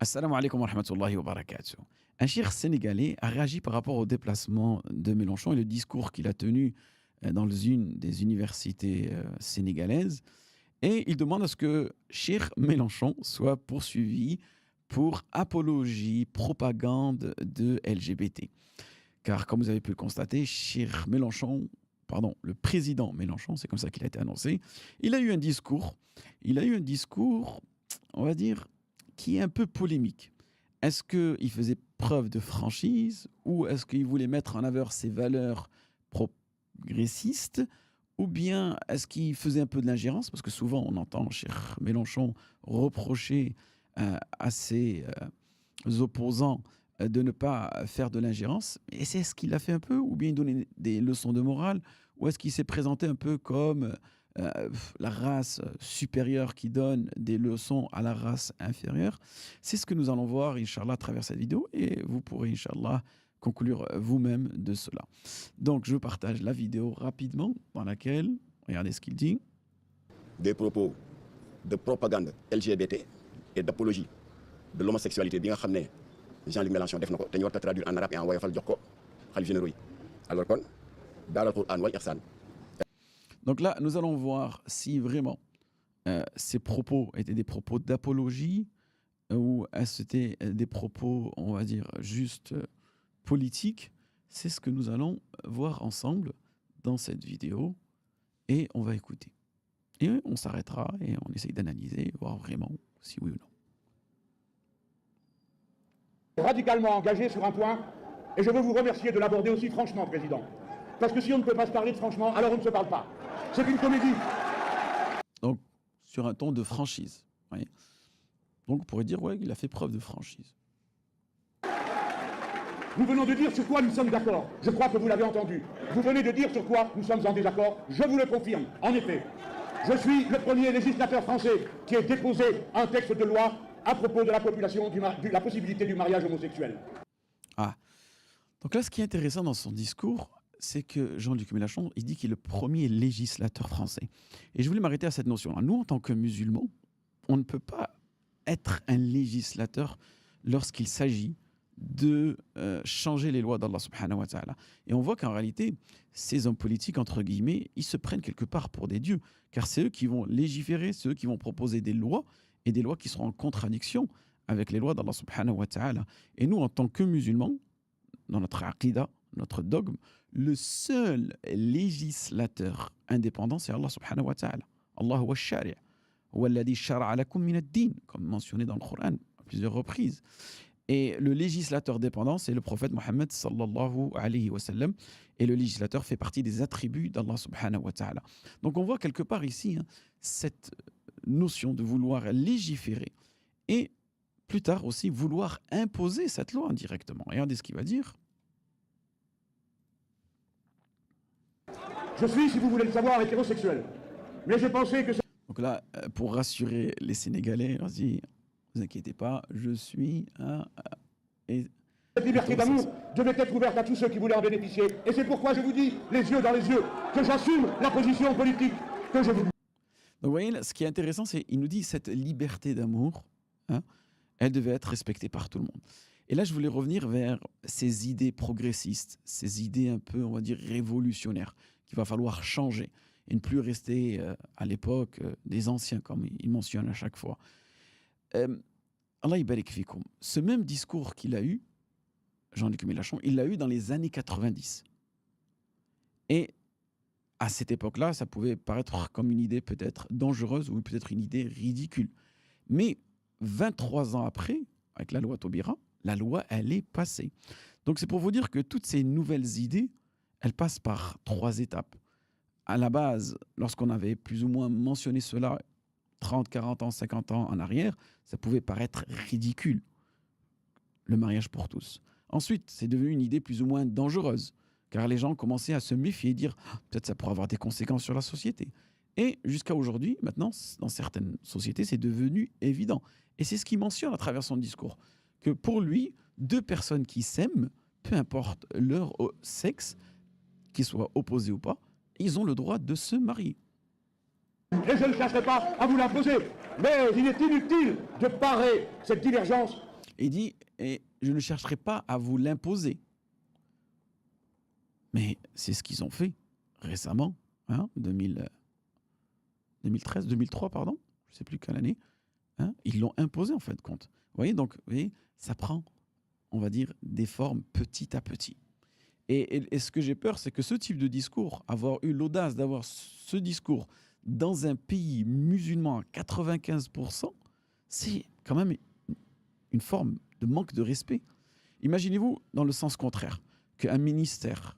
Assalamu alaikum wa rahmatullahi wa barakatuh. Un cheikh sénégalais a réagi par rapport au déplacement de Mélenchon et le discours qu'il a tenu dans une des universités sénégalaises. Et il demande à ce que Cheikh Mélenchon soit poursuivi pour apologie, propagande de LGBT. Car comme vous avez pu le constater, Cheikh Mélenchon, pardon, le président Mélenchon, c'est comme ça qu'il a été annoncé, il a eu un discours, on va dire, qui est un peu polémique. Est-ce qu'il faisait preuve de franchise ou est-ce qu'il voulait mettre en avant ses valeurs progressistes ou bien est-ce qu'il faisait un peu de l'ingérence? Parce que souvent on entend cher Mélenchon reprocher à ses opposants de ne pas faire de l'ingérence. Et c'est ce qu'il a fait un peu ou bien il donnait des leçons de morale ou est-ce qu'il s'est présenté un peu comme la race supérieure qui donne des leçons à la race inférieure? C'est ce que nous allons voir, Inch'Allah, à travers cette vidéo et vous pourrez, Inch'Allah, conclure vous-même de cela. Donc, je partage la vidéo rapidement dans laquelle, regardez ce qu'il dit. Des propos de propagande LGBT et d'apologie de l'homosexualité, bien que Jean-Luc Mélenchon def nako té ñu war traduire en arabe et en woyofal jox ko xalif généraux yi. Alors kon dans le Coran wal ihsan. Donc là, nous allons voir si vraiment ces propos étaient des propos d'apologie ou c'était des propos, on va dire, juste politiques. C'est ce que nous allons voir ensemble dans cette vidéo et on va écouter. Et on s'arrêtera et on essaye d'analyser, voir vraiment si oui ou non. Radicalement engagé sur un point, et je veux vous remercier de l'aborder aussi franchement, Président. Parce que si on ne peut pas se parler de franchement, alors on ne se parle pas. C'est une comédie. Donc, sur un ton de franchise. Oui. Donc, on pourrait dire, ouais, il a fait preuve de franchise. Nous venons de dire sur quoi nous sommes d'accord. Je crois que vous l'avez entendu. Vous venez de dire sur quoi nous sommes en désaccord. Je vous le confirme. En effet, je suis le premier législateur français qui ait déposé un texte de loi à propos de la population, de la possibilité du mariage homosexuel. Ah. Donc là, ce qui est intéressant dans son discours, c'est que Jean-Luc Mélenchon, il dit qu'il est le premier législateur français. Et je voulais m'arrêter à cette notion-là. Nous, en tant que musulmans, on ne peut pas être un législateur lorsqu'il s'agit de changer les lois d'Allah subhanahu wa ta'ala. Et on voit qu'en réalité, ces hommes politiques, entre guillemets, ils se prennent quelque part pour des dieux. Car c'est eux qui vont légiférer, c'est eux qui vont proposer des lois, et des lois qui seront en contradiction avec les lois d'Allah subhanahu wa ta'ala. Et nous, en tant que musulmans, dans notre aqidah, notre dogme, le seul législateur indépendant, c'est Allah subhanahu wa ta'ala. Allah wa shari', wa alladhi shara'a lakum min ad-din, comme mentionné dans le Coran à plusieurs reprises. Et le législateur dépendant, c'est le prophète Mohammed sallallahu alayhi wa sallam. Et le législateur fait partie des attributs d'Allah subhanahu wa ta'ala. Donc on voit quelque part ici cette notion de vouloir légiférer et plus tard aussi vouloir imposer cette loi indirectement. Regardez ce qu'il va dire. Je suis, si vous voulez le savoir, hétérosexuel. Mais je pensais que... Donc là, pour rassurer les Sénégalais, on se dit, ne vous inquiétez pas, je suis un... Cette liberté d'amour devait être ouverte à tous ceux qui voulaient en bénéficier. Et c'est pourquoi je vous dis, les yeux dans les yeux, que j'assume la position politique que je vous... Donc vous voyez, là, ce qui est intéressant, c'est qu'il nous dit cette liberté d'amour, elle devait être respectée par tout le monde. Et là, je voulais revenir vers ces idées progressistes, ces idées un peu, on va dire, révolutionnaires, qu'il va falloir changer et ne plus rester à l'époque des anciens, comme il mentionne à chaque fois. Allah yabarik fikoum. Ce même discours qu'il a eu, Jean-Luc Mélenchon, il l'a eu dans les années 90. Et à cette époque-là, ça pouvait paraître comme une idée peut-être dangereuse ou peut-être une idée ridicule. Mais 23 ans après, avec la loi Taubira, la loi, elle est passée. Donc c'est pour vous dire que toutes ces nouvelles idées, elles passent par 3 étapes. À la base, lorsqu'on avait plus ou moins mentionné cela 30, 40 ans, 50 ans en arrière, ça pouvait paraître ridicule, le mariage pour tous. Ensuite, c'est devenu une idée plus ou moins dangereuse, car les gens commençaient à se méfier et dire peut-être ça pourrait avoir des conséquences sur la société. Et jusqu'à aujourd'hui, maintenant, dans certaines sociétés, c'est devenu évident. Et c'est ce qu'il mentionne à travers son discours, que pour lui, 2 personnes qui s'aiment, peu importe leur sexe, qu'ils soient opposés ou pas, ils ont le droit de se marier. Et je ne chercherai pas à vous l'imposer. Mais il est inutile de parer cette divergence. Il dit, et je ne chercherai pas à vous l'imposer. Mais c'est ce qu'ils ont fait récemment, hein, 2013, 2003, pardon, je ne sais plus quelle année. Hein, ils l'ont imposé en fin de compte. Vous voyez, donc, vous voyez, ça prend, on va dire, des formes petit à petit. Et ce que j'ai peur, c'est que ce type de discours, avoir eu l'audace d'avoir ce discours dans un pays musulman à 95%, c'est quand même une forme de manque de respect. Imaginez-vous dans le sens contraire, qu'un ministère,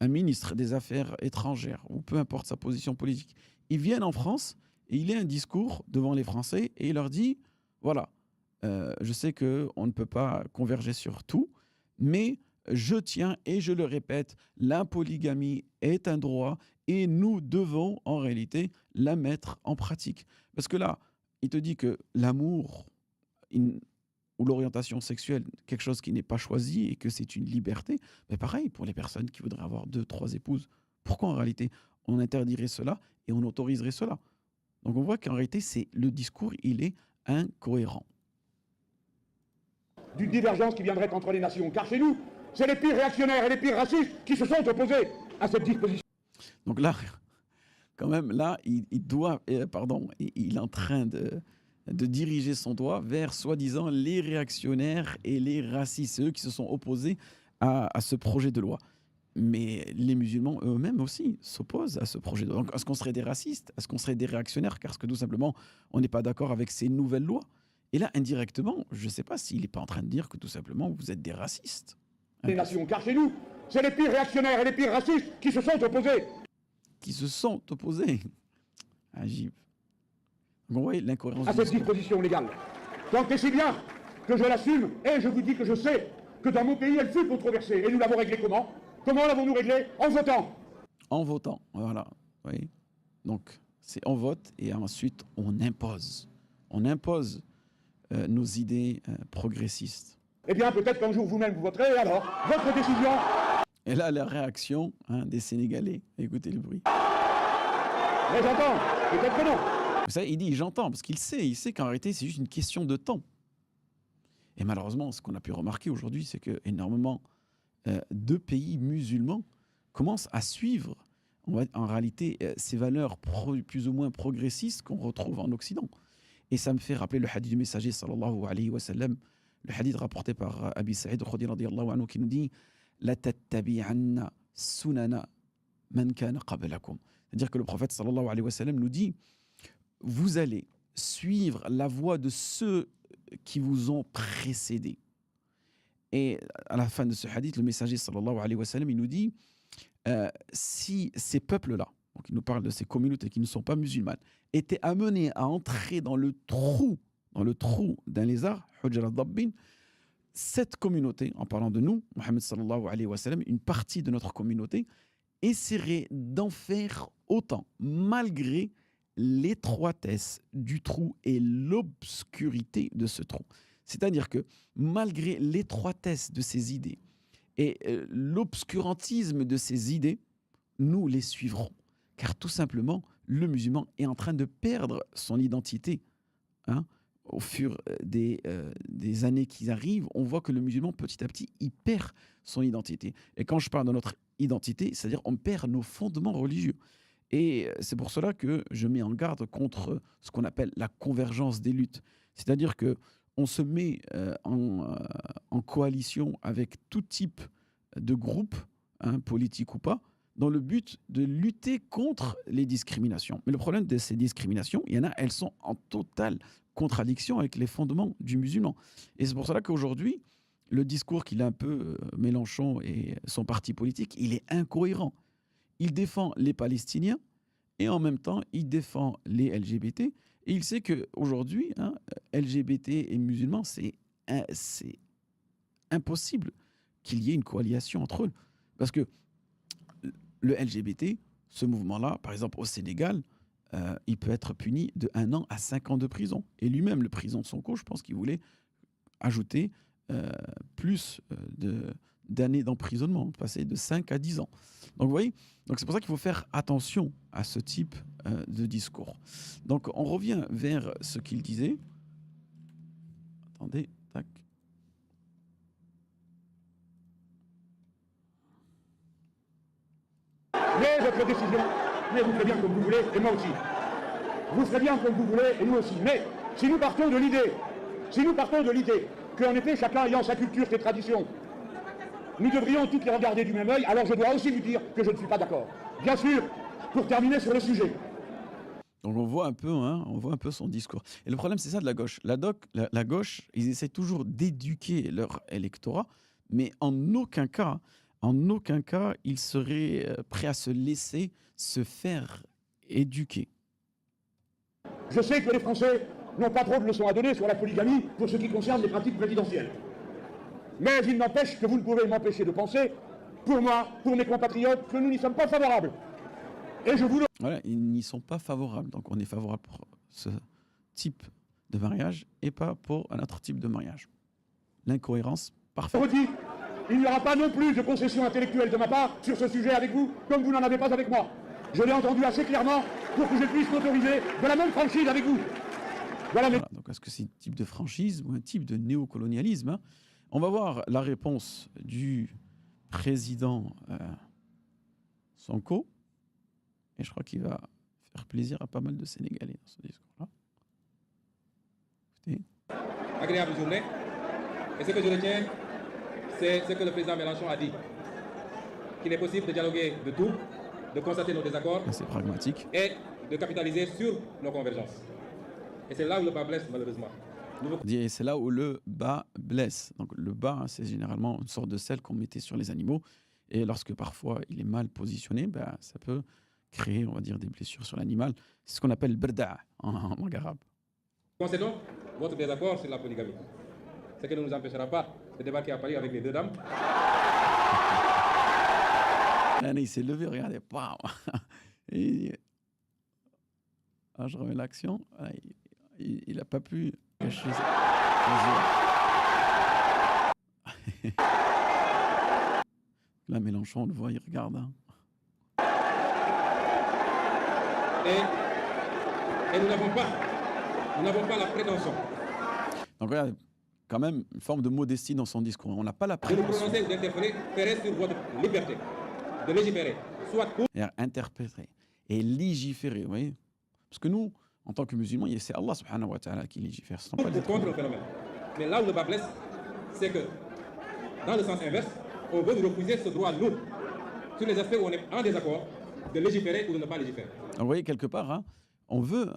un ministre des Affaires étrangères, ou peu importe sa position politique, il vienne en France et il ait un discours devant les Français et il leur dit, voilà, je sais qu'on ne peut pas converger sur tout, mais je tiens et je le répète, la polygamie est un droit et nous devons en réalité la mettre en pratique. Parce que là, il te dit que l'amour ou l'orientation sexuelle, quelque chose qui n'est pas choisi et que c'est une liberté, mais pareil pour les personnes qui voudraient avoir 2, 3 épouses. Pourquoi en réalité on interdirait cela et on autoriserait cela? Donc on voit qu'en réalité, le discours, il est incohérent. D'une divergence qui viendrait entre les nations. Car chez nous, c'est les pires réactionnaires et les pires racistes qui se sont opposés à cette disposition. Donc là, quand même, là, il est en train de diriger son doigt vers, soi-disant, les réactionnaires et les racistes, eux qui se sont opposés à ce projet de loi. Mais les musulmans eux-mêmes aussi s'opposent à ce projet de loi. Donc, est-ce qu'on serait des racistes? Est-ce qu'on serait des réactionnaires? Parce que tout simplement, on n'est pas d'accord avec ces nouvelles lois. Et là, indirectement, je ne sais pas s'il n'est pas en train de dire que tout simplement, vous êtes des racistes. Les nations, car chez nous, c'est les pires réactionnaires et les pires racistes qui se sont opposés. Qui se sont opposés. Agib. Donc, vous voyez l'incohérence à cette disposition légale. Donc, et si bien que je l'assume, et je vous dis que je sais que dans mon pays, elle fut controversée. Et nous l'avons réglée comment? Comment l'avons-nous réglée? En votant. En votant, voilà. Oui. Donc, c'est on vote et ensuite on impose. On impose nos idées progressistes. Eh bien, peut-être qu'un jour vous-même vous voterez, et alors, votre décision. Et là, la réaction des Sénégalais. Écoutez le bruit. Mais j'entends, peut-être que non. Vous savez, il dit j'entends, parce qu'il sait qu'en réalité, c'est juste une question de temps. Et malheureusement, ce qu'on a pu remarquer aujourd'hui, c'est que énormément de pays musulmans commencent à suivre en réalité ces valeurs plus ou moins progressistes qu'on retrouve en Occident. Et ça me fait rappeler le hadith du messager sallallahu alayhi wa sallam, le hadith rapporté par Abi Sa'id al-Khudri radiyallahu anhu qui nous dit la tattabi'anna sunana man kana qablakum. C'est-à-dire que le prophète sallallahu alayhi wa sallam nous dit vous allez suivre la voie de ceux qui vous ont précédés. Et à la fin de ce hadith, le messager sallallahu alayhi wa sallam, il nous dit si ces peuples-là, donc il nous parle de ces communautés qui ne sont pas musulmanes, étaient amenés à entrer dans le trou d'un lézard, Hujr al-Dabbin, cette communauté, en parlant de nous, Mohammed sallallahu alayhi wa sallam, une partie de notre communauté, essaierait d'en faire autant, malgré l'étroitesse du trou et l'obscurité de ce trou. C'est-à-dire que malgré l'étroitesse de ces idées et l'obscurantisme de ces idées, nous les suivrons. Car tout simplement, le musulman est en train de perdre son identité. Au fur des années qui arrivent, on voit que le musulman, petit à petit, il perd son identité. Et quand je parle de notre identité, c'est-à-dire on perd nos fondements religieux. Et c'est pour cela que je mets en garde contre ce qu'on appelle la convergence des luttes. C'est-à-dire qu'on se met en coalition avec tout type de groupe, politique ou pas, dans le but de lutter contre les discriminations. Mais le problème de ces discriminations, il y en a, elles sont en totale contradiction avec les fondements du musulman. Et c'est pour cela qu'aujourd'hui, le discours qu'il a un peu, Mélenchon et son parti politique, il est incohérent. Il défend les Palestiniens et en même temps, il défend les LGBT. Et il sait qu'aujourd'hui, LGBT et musulmans, c'est impossible qu'il y ait une coalition entre eux. Parce que le LGBT, ce mouvement-là, par exemple au Sénégal, il peut être puni de 1 an à 5 ans de prison. Et lui-même, le président de Sonko, je pense qu'il voulait ajouter plus d'années d'emprisonnement, passer de 5 à 10 ans. Donc vous voyez, donc c'est pour ça qu'il faut faire attention à ce type de discours. Donc on revient vers ce qu'il disait. Attendez, tac. Mais votre décision, mais vous ferez bien comme vous voulez, et moi aussi. Vous ferez bien comme vous voulez, et nous aussi. Mais si nous partons de l'idée qu'en effet, chacun ayant sa culture, ses traditions, nous devrions toutes les regarder du même œil, alors je dois aussi vous dire que je ne suis pas d'accord. Bien sûr, pour terminer sur le sujet. Donc on voit un peu son discours. Et le problème, c'est ça de la gauche. La gauche, ils essaient toujours d'éduquer leur électorat, mais en aucun cas, ils seraient prêts à se laisser se faire éduquer. Je sais que les Français n'ont pas trop de leçons à donner sur la polygamie pour ce qui concerne les pratiques présidentielles. Mais il n'empêche que vous ne pouvez m'empêcher de penser, pour moi, pour mes compatriotes, que nous n'y sommes pas favorables. Et je vous le... Voilà, ils n'y sont pas favorables. Donc on est favorable pour ce type de mariage et pas pour un autre type de mariage. L'incohérence parfaite. redis, il n'y aura pas non plus de concession intellectuelle de ma part sur ce sujet avec vous, comme vous n'en avez pas avec moi. Je l'ai entendu assez clairement pour que je puisse m'autoriser de la même franchise avec vous. Voilà, Voilà, donc est-ce que c'est un type de franchise ou un type de néocolonialisme, hein? On va voir la réponse du président Sonko. Et je crois qu'il va faire plaisir à pas mal de Sénégalais dans ce discours-là. Écoutez. Agréable journée. Et ce que je retiens, c'est ce que le président Mélenchon a dit. Qu'il est possible de dialoguer de tout, de constater nos désaccords Là, c'est pragmatique. et de capitaliser sur nos convergences. Et c'est là où le bas blesse, malheureusement. Et c'est là où le bas blesse. Donc le bas, hein, c'est généralement une sorte de sel qu'on mettait sur les animaux. Et lorsque parfois il est mal positionné, ben, ça peut créer, on va dire, des blessures sur l'animal. C'est ce qu'on appelle berda en langue arabe. Concédons votre désaccord sur la polygamie. Ce qui ne nous empêchera pas de débarquer à Paris avec les deux dames. Il s'est levé, regardez, bam. Et ah, je remets l'action. Ah, il n'a pas pu cacher ses yeux. Là, Mélenchon, on le voit, il regarde. Hein. Et nous n'avons pas la prétention Donc, regarde, quand même, une forme de modestie dans son discours. On n'a pas la de nous prétention. prononcer ou d'interférer sur votre liberté de légiférer, soit pour Interpréter et légiférer, vous voyez. Parce que nous, en tant que musulmans, c'est Allah subhanahu wa ta'ala qui légifère. Ce sont pas les ou êtres contre humains. le phénomène. Mais là où le bas blesse, c'est que, dans le sens inverse, on veut nous refuser ce droit, nous, sur les aspects où on est en désaccord, de légiférer ou de ne pas légiférer. Donc, vous voyez, quelque part, hein, on veut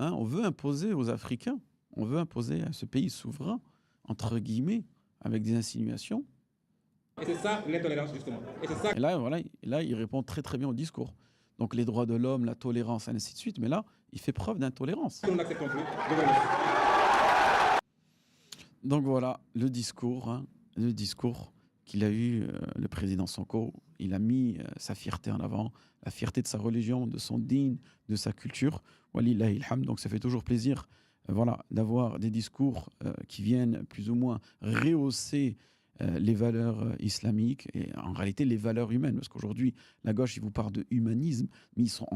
imposer aux Africains, on veut imposer à ce pays souverain, entre guillemets, avec des insinuations. Et c'est ça l'intolérance, justement. Et c'est ça Et là, voilà, il répond très très bien au discours. Donc les droits de l'homme, la tolérance, et ainsi de suite. Mais là, il fait preuve d'intolérance. que nous n'acceptons plus. Je vous remercie. Donc voilà, le discours qu'il a eu, le président Sonko. Il a mis sa fierté en avant, la fierté de sa religion, de son dîn, de sa culture. Walillahi ilham. Donc ça fait toujours plaisir voilà, d'avoir des discours qui viennent plus ou moins rehausser les valeurs islamiques et en réalité les valeurs humaines. Parce qu'aujourd'hui, la gauche, ils vous parlent de humanisme, mais ils sont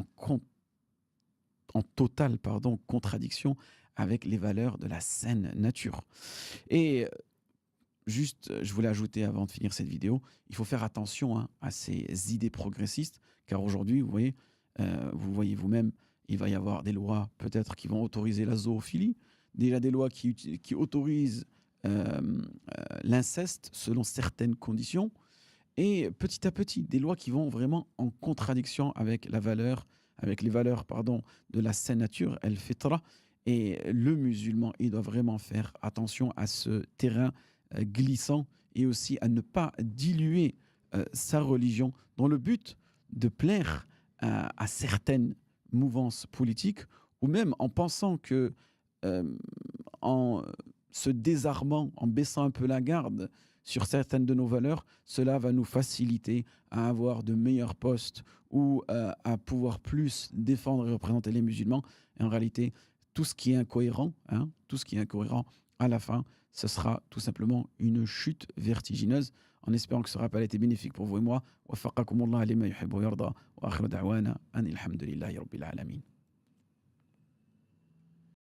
en totale contradiction avec les valeurs de la saine nature. Et juste, je voulais ajouter avant de finir cette vidéo, il faut faire attention à ces idées progressistes, car aujourd'hui, vous voyez vous-même, il va y avoir des lois peut-être qui vont autoriser la zoophilie, déjà des lois qui autorisent l'inceste selon certaines conditions, et petit à petit, des lois qui vont vraiment en contradiction avec les valeurs de la saine nature, el-fitra. Et le musulman, il doit vraiment faire attention à ce terrain glissant et aussi à ne pas diluer sa religion dans le but de plaire à certaines mouvances politiques, ou même en pensant que en se désarmant, en baissant un peu la garde sur certaines de nos valeurs, cela va nous faciliter à avoir de meilleurs postes ou à pouvoir plus défendre et représenter les musulmans. Et en réalité, tout ce qui est incohérent, à la fin, ce sera tout simplement une chute vertigineuse. en espérant que ce rappel a été bénéfique pour vous et moi. Waffaqakumullah lima yuhibbu wa yarda. Wa akhiru da'wana anil hamdulillahi rabbil alamin.